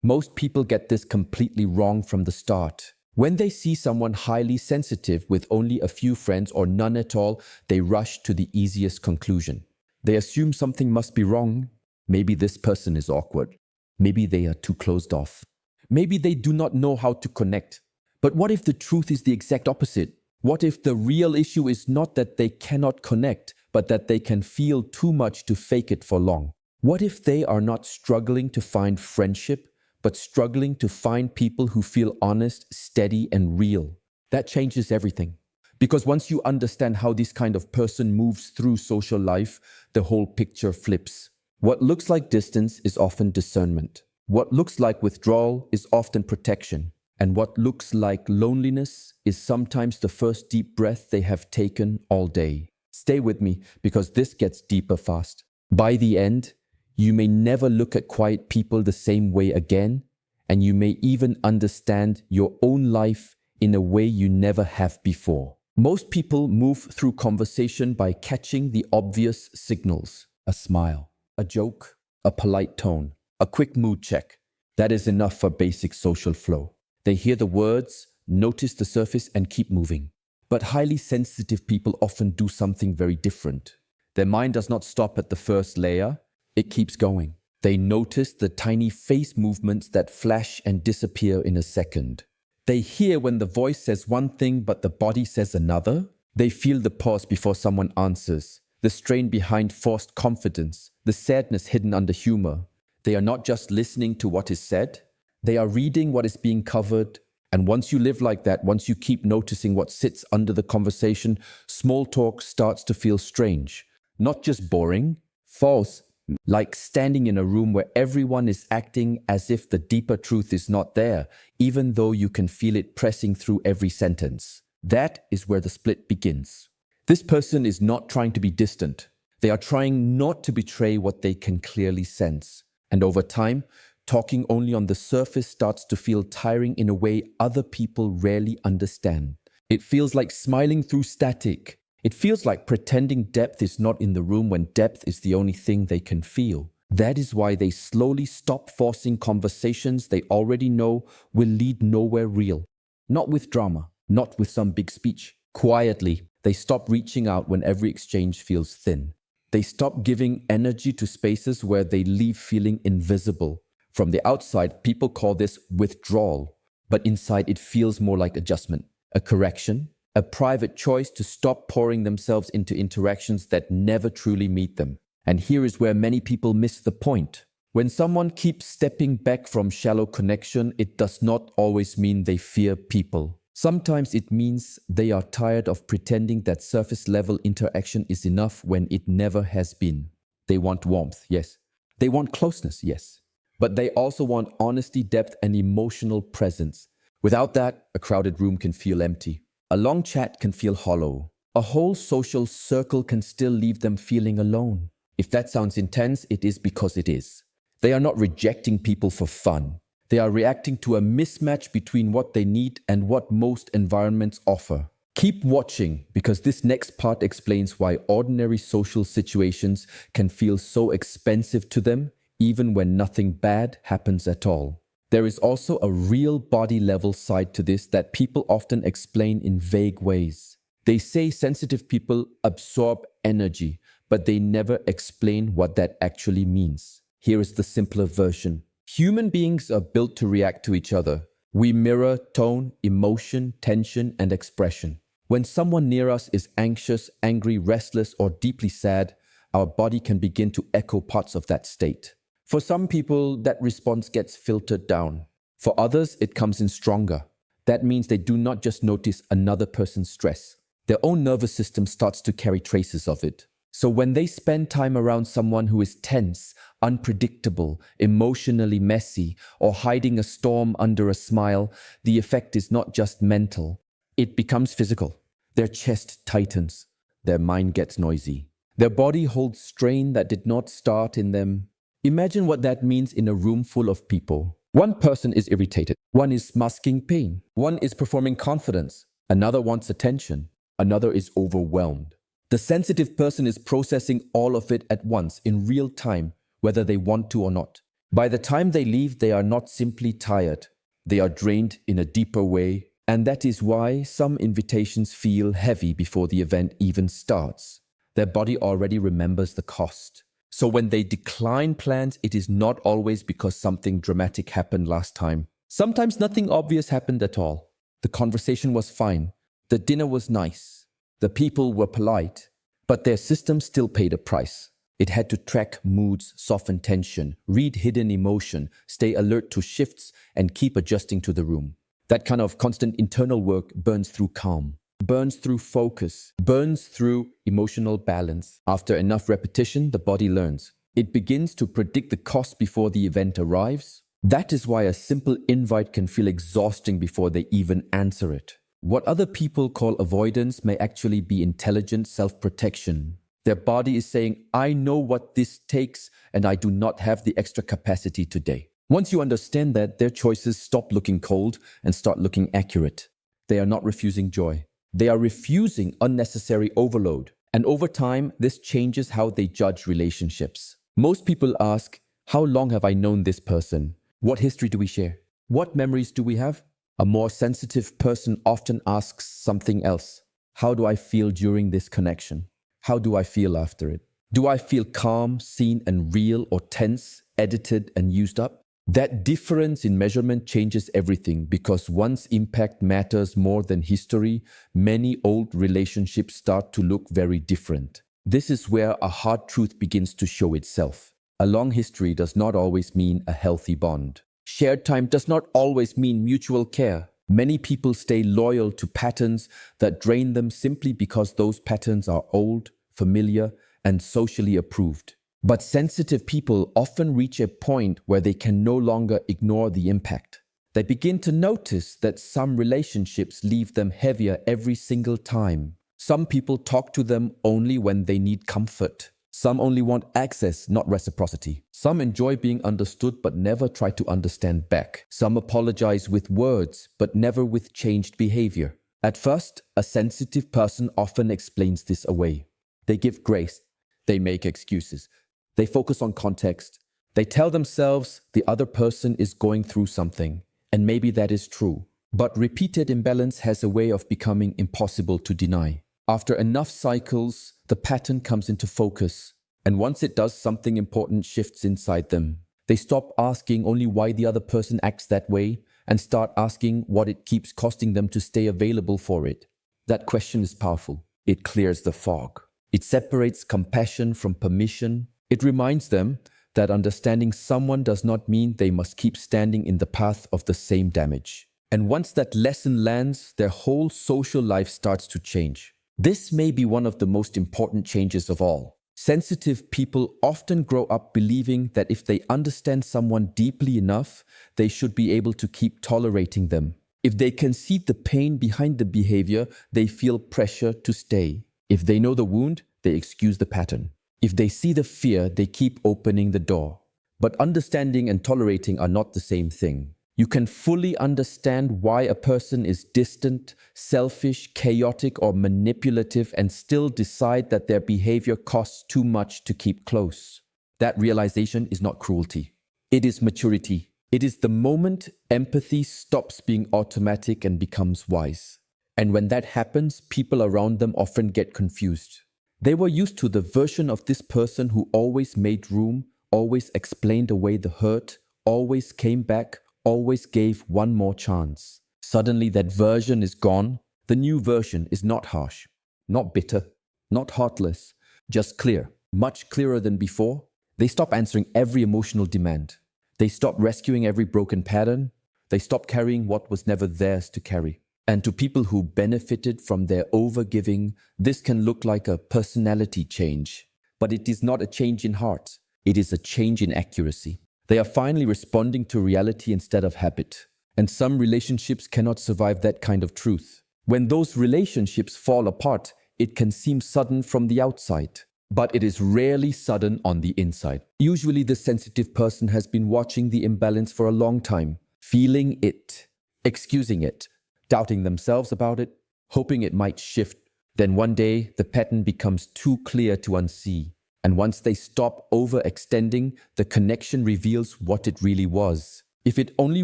Most people get this completely wrong from the start. When they see someone highly sensitive with only a few friends or none at all, they rush to the easiest conclusion. They assume something must be wrong. Maybe this person is awkward. Maybe they are too closed off. Maybe they do not know how to connect. But what if the truth is the exact opposite? What if the real issue is not that they cannot connect, but that they can feel too much to fake it for long? What if they are not struggling to find friendship, but struggling to find people who feel honest, steady, and real? That changes everything. Because once you understand how this kind of person moves through social life, the whole picture flips. What looks like distance is often discernment. What looks like withdrawal is often protection. And what looks like loneliness is sometimes the first deep breath they have taken all day. Stay with me because this gets deeper fast. By the end, you may never look at quiet people the same way again, and you may even understand your own life in a way you never have before. Most people move through conversation by catching the obvious signals: a smile, a joke, a polite tone, a quick mood check. That is enough for basic social flow. They hear the words, notice the surface, and keep moving. But highly sensitive people often do something very different. Their mind does not stop at the first layer. It keeps going. They notice the tiny face movements that flash and disappear in a second. They hear when the voice says one thing but the body says another. They feel the pause before someone answers, the strain behind forced confidence, the sadness hidden under humor. They are not just listening to what is said, they are reading what is being covered. And once you live like that, once you keep noticing what sits under the conversation, small talk starts to feel strange. Not just boring, false, like standing in a room where everyone is acting as if the deeper truth is not there, even though you can feel it pressing through every sentence. That is where the split begins. This person is not trying to be distant. They are trying not to betray what they can clearly sense. And over time, talking only on the surface starts to feel tiring in a way other people rarely understand. It feels like smiling through static. It feels like pretending depth is not in the room when depth is the only thing they can feel. That is why they slowly stop forcing conversations they already know will lead nowhere real. Not with drama, not with some big speech. Quietly, they stop reaching out when every exchange feels thin. They stop giving energy to spaces where they leave feeling invisible. From the outside, people call this withdrawal, but inside it feels more like adjustment, a correction, a private choice to stop pouring themselves into interactions that never truly meet them. And here is where many people miss the point. When someone keeps stepping back from shallow connection, it does not always mean they fear people. Sometimes it means they are tired of pretending that surface-level interaction is enough when it never has been. They want warmth, yes. They want closeness, yes. But they also want honesty, depth, and emotional presence. Without that, a crowded room can feel empty. A long chat can feel hollow. A whole social circle can still leave them feeling alone. If that sounds intense, it is because it is. They are not rejecting people for fun. They are reacting to a mismatch between what they need and what most environments offer. Keep watching, because this next part explains why ordinary social situations can feel so expensive to them, even when nothing bad happens at all. There is also a real body-level side to this that people often explain in vague ways. They say sensitive people absorb energy, but they never explain what that actually means. Here is the simpler version. Human beings are built to react to each other. We mirror tone, emotion, tension, and expression. When someone near us is anxious, angry, restless, or deeply sad, our body can begin to echo parts of that state. For some people, that response gets filtered down. For others, it comes in stronger. That means they do not just notice another person's stress. Their own nervous system starts to carry traces of it. So when they spend time around someone who is tense, unpredictable, emotionally messy, or hiding a storm under a smile, the effect is not just mental. It becomes physical. Their chest tightens. Their mind gets noisy. Their body holds strain that did not start in them. Imagine what that means in a room full of people. One person is irritated. One is masking pain. One is performing confidence. Another wants attention. Another is overwhelmed. The sensitive person is processing all of it at once in real time, whether they want to or not. By the time they leave, they are not simply tired. They are drained in a deeper way, and that is why some invitations feel heavy before the event even starts. Their body already remembers the cost. So when they decline plans, it is not always because something dramatic happened last time. Sometimes nothing obvious happened at all. The conversation was fine. The dinner was nice. The people were polite. But their system still paid a price. It had to track moods, soften tension, read hidden emotion, stay alert to shifts, and keep adjusting to the room. That kind of constant internal work burns through calm, burns through focus, burns through emotional balance. After enough repetition, the body learns. It begins to predict the cost before the event arrives. That is why a simple invite can feel exhausting before they even answer it. What other people call avoidance may actually be intelligent self-protection. Their body is saying, I know what this takes and I do not have the extra capacity today. Once you understand that, their choices stop looking cold and start looking accurate. They are not refusing joy. They are refusing unnecessary overload. And over time, this changes how they judge relationships. Most people ask, how long have I known this person? What history do we share? What memories do we have? A more sensitive person often asks something else. How do I feel during this connection? How do I feel after it? Do I feel calm, seen and real, or tense, edited and used up? That difference in measurement changes everything because once impact matters more than history, many old relationships start to look very different. This is where a hard truth begins to show itself. A long history does not always mean a healthy bond. Shared time does not always mean mutual care. Many people stay loyal to patterns that drain them simply because those patterns are old, familiar, and socially approved. But sensitive people often reach a point where they can no longer ignore the impact. They begin to notice that some relationships leave them heavier every single time. Some people talk to them only when they need comfort. Some only want access, not reciprocity. Some enjoy being understood but never try to understand back. Some apologize with words but never with changed behavior. At first, a sensitive person often explains this away. They give grace. They make excuses. They focus on context. They tell themselves the other person is going through something, and maybe that is true. But repeated imbalance has a way of becoming impossible to deny. After enough cycles, the pattern comes into focus, and once it does, something important shifts inside them. They stop asking only why the other person acts that way and start asking what it keeps costing them to stay available for it. That question is powerful. It clears the fog. It separates compassion from permission. It reminds them that understanding someone does not mean they must keep standing in the path of the same damage. And once that lesson lands, their whole social life starts to change. This may be one of the most important changes of all. Sensitive people often grow up believing that if they understand someone deeply enough, they should be able to keep tolerating them. If they can see the pain behind the behavior, they feel pressure to stay. If they know the wound, they excuse the pattern. If they see the fear, they keep opening the door. But understanding and tolerating are not the same thing. You can fully understand why a person is distant, selfish, chaotic, or manipulative and still decide that their behavior costs too much to keep close. That realization is not cruelty. It is maturity. It is the moment empathy stops being automatic and becomes wise. And when that happens, people around them often get confused. They were used to the version of this person who always made room, always explained away the hurt, always came back, always gave one more chance. Suddenly that version is gone. The new version is not harsh, not bitter, not heartless, just clear, much clearer than before. They stop answering every emotional demand. They stop rescuing every broken pattern. They stop carrying what was never theirs to carry. And to people who benefited from their overgiving, this can look like a personality change. But it is not a change in heart. It is a change in accuracy. They are finally responding to reality instead of habit. And some relationships cannot survive that kind of truth. When those relationships fall apart, it can seem sudden from the outside. But it is rarely sudden on the inside. Usually the sensitive person has been watching the imbalance for a long time, feeling it, excusing it, doubting themselves about it, hoping it might shift. Then one day, the pattern becomes too clear to unsee. And once they stop overextending, the connection reveals what it really was. If it only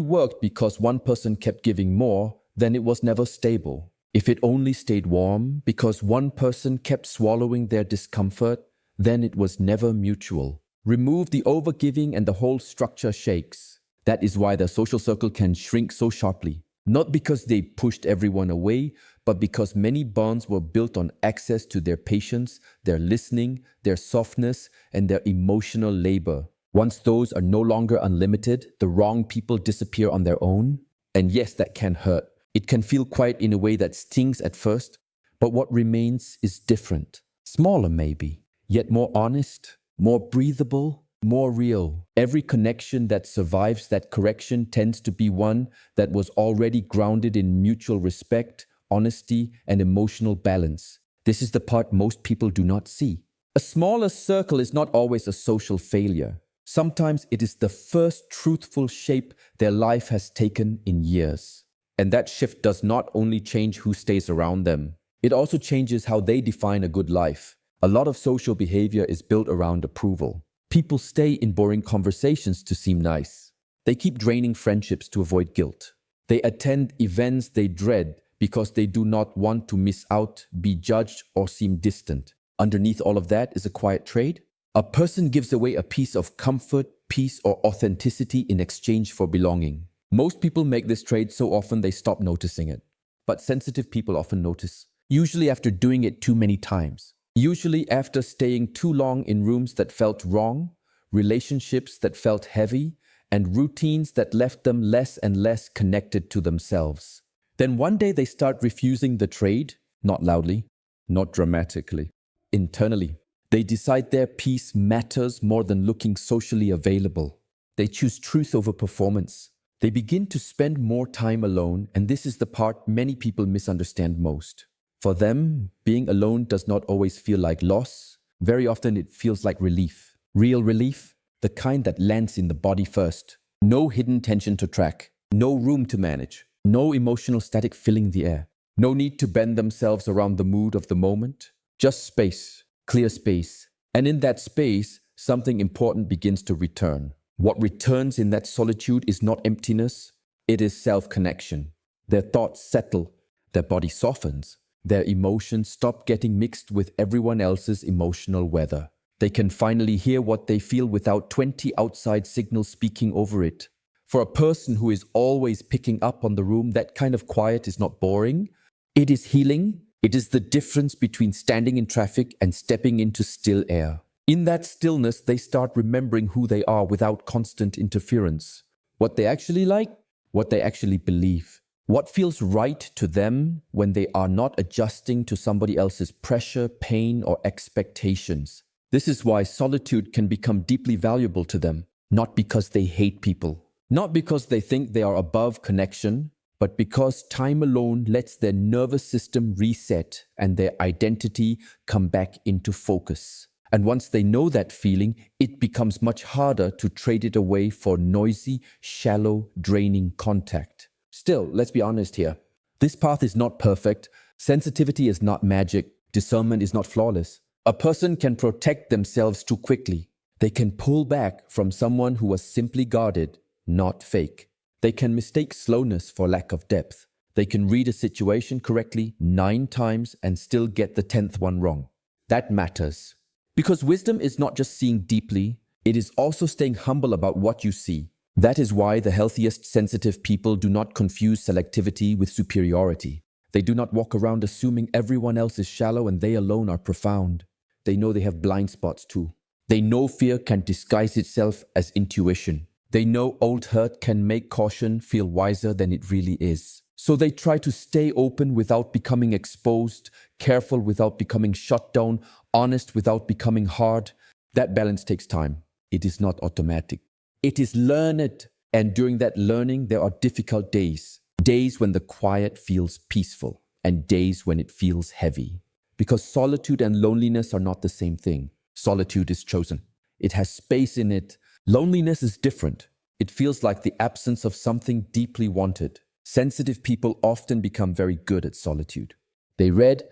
worked because one person kept giving more, then it was never stable. If it only stayed warm because one person kept swallowing their discomfort, then it was never mutual. Remove the overgiving and the whole structure shakes. That is why the social circle can shrink so sharply. Not because they pushed everyone away, but because many bonds were built on access to their patience, their listening, their softness, and their emotional labor. Once those are no longer unlimited, the wrong people disappear on their own. And yes, that can hurt. It can feel quiet in a way that stings at first, but what remains is different. Smaller maybe, yet more honest, more breathable, more real. Every connection that survives that correction tends to be one that was already grounded in mutual respect, honesty, and emotional balance. This is the part most people do not see. A smaller circle is not always a social failure. Sometimes it is the first truthful shape their life has taken in years. And that shift does not only change who stays around them, it also changes how they define a good life. A lot of social behavior is built around approval. People stay in boring conversations to seem nice. They keep draining friendships to avoid guilt. They attend events they dread because they do not want to miss out, be judged, or seem distant. Underneath all of that is a quiet trade. A person gives away a piece of comfort, peace, or authenticity in exchange for belonging. Most people make this trade so often they stop noticing it. But sensitive people often notice, usually after doing it too many times. Usually after staying too long in rooms that felt wrong, relationships that felt heavy, and routines that left them less and less connected to themselves. Then one day they start refusing the trade, not loudly, not dramatically, internally. They decide their peace matters more than looking socially available. They choose truth over performance. They begin to spend more time alone, and this is the part many people misunderstand most. For them, being alone does not always feel like loss. Very often it feels like relief. Real relief, the kind that lands in the body first. No hidden tension to track, no room to manage, no emotional static filling the air. No need to bend themselves around the mood of the moment. Just space, clear space. And in that space, something important begins to return. What returns in that solitude is not emptiness, it is self-connection. Their thoughts settle, their body softens, their emotions stop getting mixed with everyone else's emotional weather. They can finally hear what they feel without 20 outside signals speaking over it. For a person who is always picking up on the room, that kind of quiet is not boring. It is healing. It is the difference between standing in traffic and stepping into still air. In that stillness, they start remembering who they are without constant interference. What they actually like, what they actually believe. What feels right to them when they are not adjusting to somebody else's pressure, pain, or expectations. This is why solitude can become deeply valuable to them, not because they hate people, not because they think they are above connection, but because time alone lets their nervous system reset and their identity come back into focus. And once they know that feeling, it becomes much harder to trade it away for noisy, shallow, draining contact. Still, let's be honest here. This path is not perfect. Sensitivity is not magic. Discernment is not flawless. A person can protect themselves too quickly. They can pull back from someone who was simply guarded, not fake. They can mistake slowness for lack of depth. They can read a situation correctly 9 times and still get the 10th one wrong. That matters. Because wisdom is not just seeing deeply, it is also staying humble about what you see. That is why the healthiest sensitive people do not confuse selectivity with superiority. They do not walk around assuming everyone else is shallow and they alone are profound. They know they have blind spots too. They know fear can disguise itself as intuition. They know old hurt can make caution feel wiser than it really is. So they try to stay open without becoming exposed, careful without becoming shut down, honest without becoming hard. That balance takes time. It is not automatic. It is learned, and during that learning, there are difficult days. Days when the quiet feels peaceful, and days when it feels heavy. Because solitude and loneliness are not the same thing. Solitude is chosen. It has space in it. Loneliness is different. It feels like the absence of something deeply wanted. Sensitive people often become very good at solitude. They read,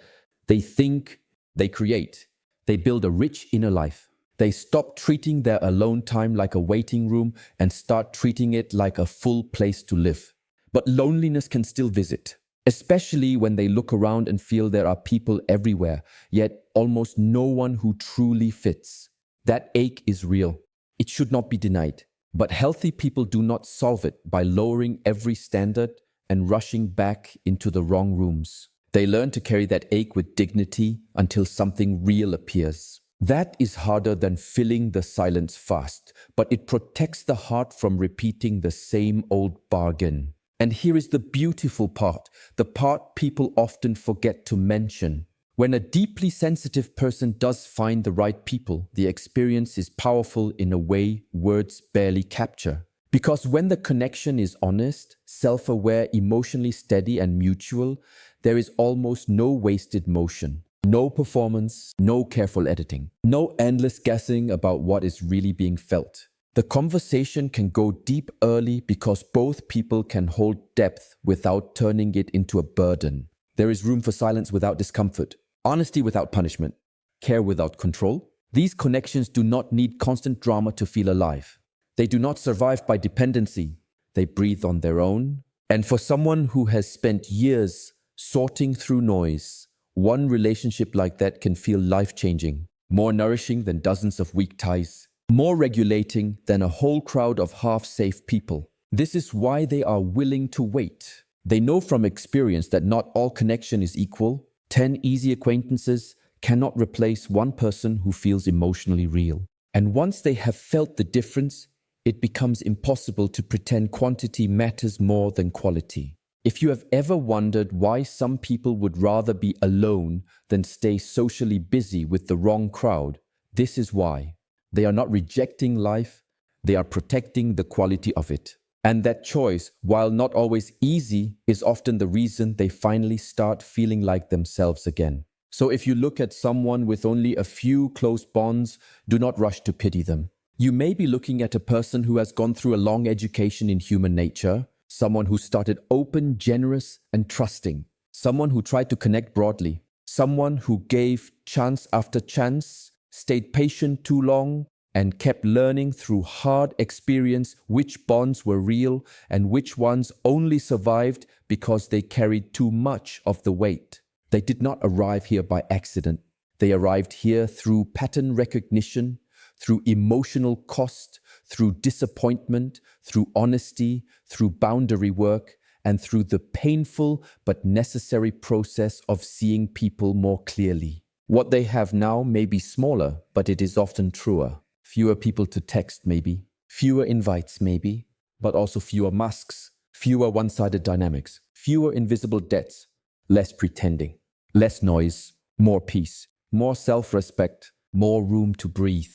they think, they create. They build a rich inner life. They stop treating their alone time like a waiting room and start treating it like a full place to live. But loneliness can still visit, especially when they look around and feel there are people everywhere, yet almost no one who truly fits. That ache is real. It should not be denied. But healthy people do not solve it by lowering every standard and rushing back into the wrong rooms. They learn to carry that ache with dignity until something real appears. That is harder than filling the silence fast, but it protects the heart from repeating the same old bargain. And here is the beautiful part, the part people often forget to mention. When a deeply sensitive person does find the right people, the experience is powerful in a way words barely capture. Because when the connection is honest, self-aware, emotionally steady and mutual, there is almost no wasted motion. No performance, no careful editing, no endless guessing about what is really being felt. The conversation can go deep early because both people can hold depth without turning it into a burden. There is room for silence without discomfort, honesty without punishment, care without control. These connections do not need constant drama to feel alive. They do not survive by dependency. They breathe on their own. And for someone who has spent years sorting through noise, one relationship like that can feel life-changing, more nourishing than dozens of weak ties, more regulating than a whole crowd of half-safe people. This is why they are willing to wait. They know from experience that not all connection is equal. 10 easy acquaintances cannot replace one person who feels emotionally real. And once they have felt the difference, it becomes impossible to pretend quantity matters more than quality. If you have ever wondered why some people would rather be alone than stay socially busy with the wrong crowd, this is why. They are not rejecting life, they are protecting the quality of it. And that choice, while not always easy, is often the reason they finally start feeling like themselves again. So if you look at someone with only a few close bonds, do not rush to pity them. You may be looking at a person who has gone through a long education in human nature, someone who started open, generous, and trusting. Someone who tried to connect broadly. Someone who gave chance after chance, stayed patient too long, and kept learning through hard experience which bonds were real and which ones only survived because they carried too much of the weight. They did not arrive here by accident. They arrived here through pattern recognition, through emotional cost, through disappointment, through honesty, through boundary work, and through the painful but necessary process of seeing people more clearly. What they have now may be smaller, but it is often truer. Fewer people to text, maybe. Fewer invites, maybe. But also fewer masks, fewer one-sided dynamics, fewer invisible debts, less pretending, less noise, more peace, more self-respect, more room to breathe.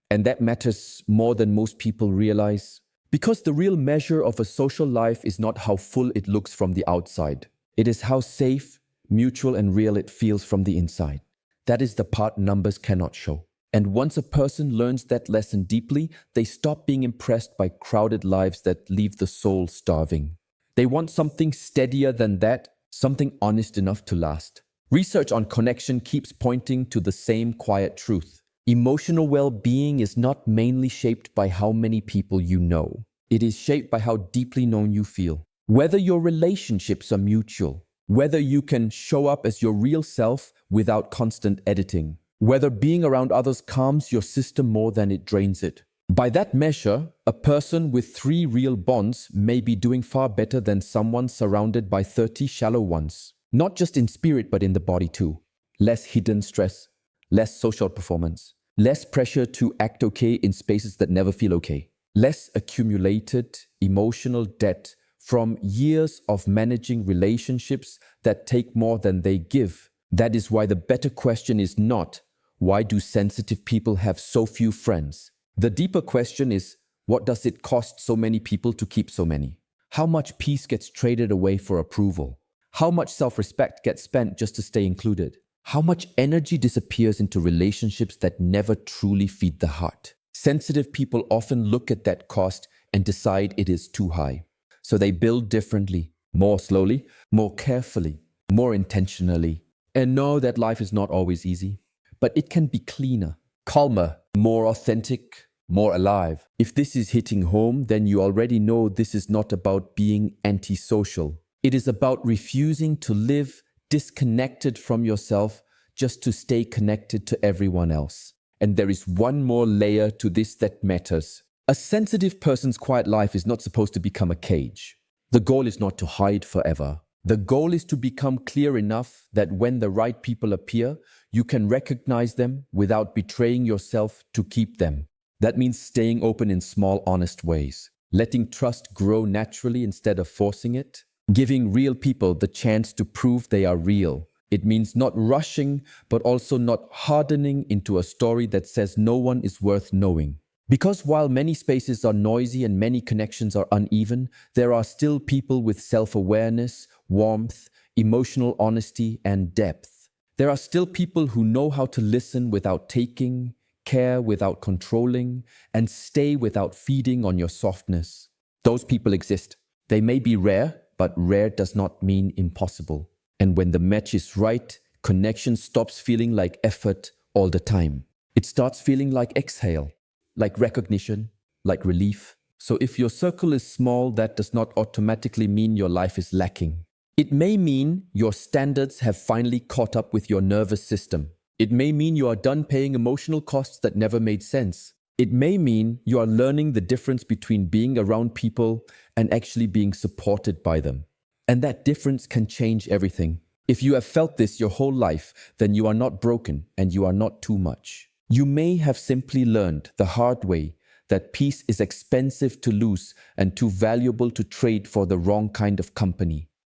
And that matters more than most people realize. Because the real measure of a social life is not how full it looks from the outside. It is how safe, mutual, and real it feels from the inside. That is the part numbers cannot show. And once a person learns that lesson deeply, they stop being impressed by crowded lives that leave the soul starving. They want something steadier than that, something honest enough to last. Research on connection keeps pointing to the same quiet truth. Emotional well-being is not mainly shaped by how many people you know. It is shaped by how deeply known you feel. Whether your relationships are mutual, whether you can show up as your real self without constant editing, whether being around others calms your system more than it drains it. By that measure, a person with 3 real bonds may be doing far better than someone surrounded by 30 shallow ones. Not just in spirit, but in the body too. Less hidden stress, less social performance, less pressure to act okay in spaces that never feel okay, less accumulated emotional debt from years of managing relationships that take more than they give. That is why the better question is not, why do sensitive people have so few friends? The deeper question is, what does it cost so many people to keep so many? How much peace gets traded away for approval? How much self-respect gets spent just to stay included? How much energy disappears into relationships that never truly feed the heart? Sensitive people often look at that cost and decide it is too high. So they build differently, more slowly, more carefully, more intentionally, and know that life is not always easy. But it can be cleaner, calmer, more authentic, more alive. If this is hitting home, then you already know this is not about being antisocial. It is about refusing to live disconnected from yourself just to stay connected to everyone else. And there is one more layer to this that matters. A sensitive person's quiet life is not supposed to become a cage. The goal is not to hide forever. The goal is to become clear enough that when the right people appear, you can recognize them without betraying yourself to keep them. That means staying open in small, honest ways, letting trust grow naturally instead of forcing it, giving real people the chance to prove they are real. It means not rushing, but also not hardening into a story that says no one is worth knowing. Because while many spaces are noisy and many connections are uneven, there are still people with self-awareness, warmth, emotional honesty, and depth. There are still people who know how to listen without taking, care without controlling, and stay without feeding on your softness. Those people exist. They may be rare, but rare does not mean impossible. And when the match is right, connection stops feeling like effort all the time. It starts feeling like exhale, like recognition, like relief. So if your circle is small, that does not automatically mean your life is lacking. It may mean your standards have finally caught up with your nervous system. It may mean you are done paying emotional costs that never made sense. It may mean you are learning the difference between being around people and actually being supported by them. And that difference can change everything. If you have felt this your whole life, then you are not broken and you are not too much. You may have simply learned the hard way that peace is expensive to lose and too valuable to trade for the wrong kind of company.